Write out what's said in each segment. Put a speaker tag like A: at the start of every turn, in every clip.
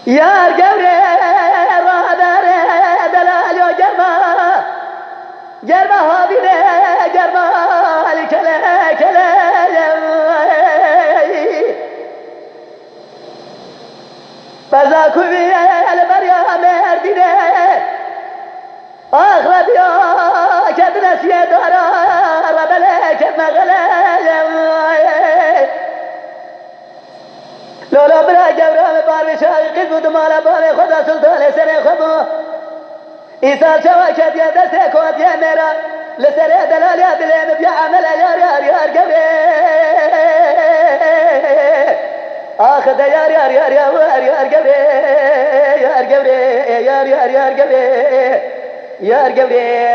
A: يا قوري رادر دلال جرما جرما هابينه جرما الكلا كلا فذاكو بي المريم مردينه اغرب يا كدنا سيدارا ربلك مغلا لولا برا جورا بار شاقي قد مالا بار خدا سلطان سر خبو إيسا شواكت يا دست كوت يا ميرا لسر دلال يا دلين بيا عمل يار قبري آخذ يار قبري يار قبري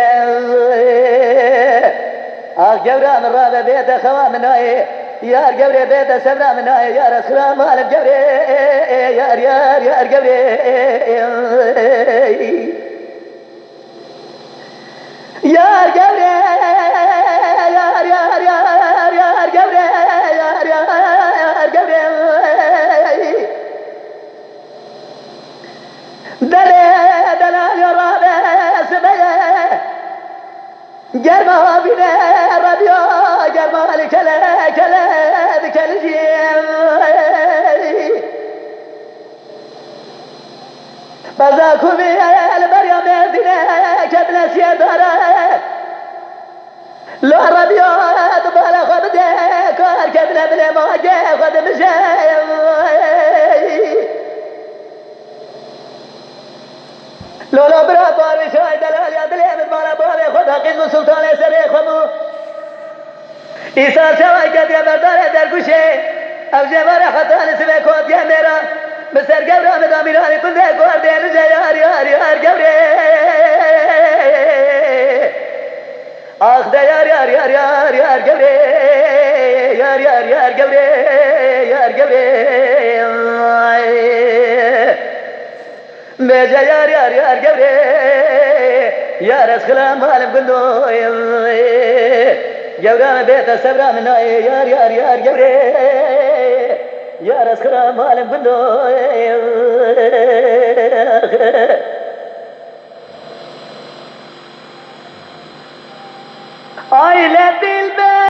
A: آخ جورا من رابع بيت خوان مناي يار قبري بيت سبرا مناي يار اسخرا مال قبري يار قبري يار قبري يار قبري يار قبري دلال يا رابع سبيه جرما بنا ربيا جرما كلا بكالجيم بزاكو بي البريا مردنا كبنا سيدارا لو ربيا دبالا خد ديكار كبنا بلا موجه خد مشايم لولا برا باري شاي دلال يا دليل مالا باري خدا قسم سلطان سري خمو إيسا شواي قد يا بردار درگوشه او جبار خطا نسبه كوت يا ميرا بسر قبرا مداميراني كنده كوار دينو جا يار قبري آخ ده يار قبري يار قبري بيجا يار قبري يار اسخلا مالم قندو جورا بيت سبرا من يار قبري يار اسخلا مالم قندو I let the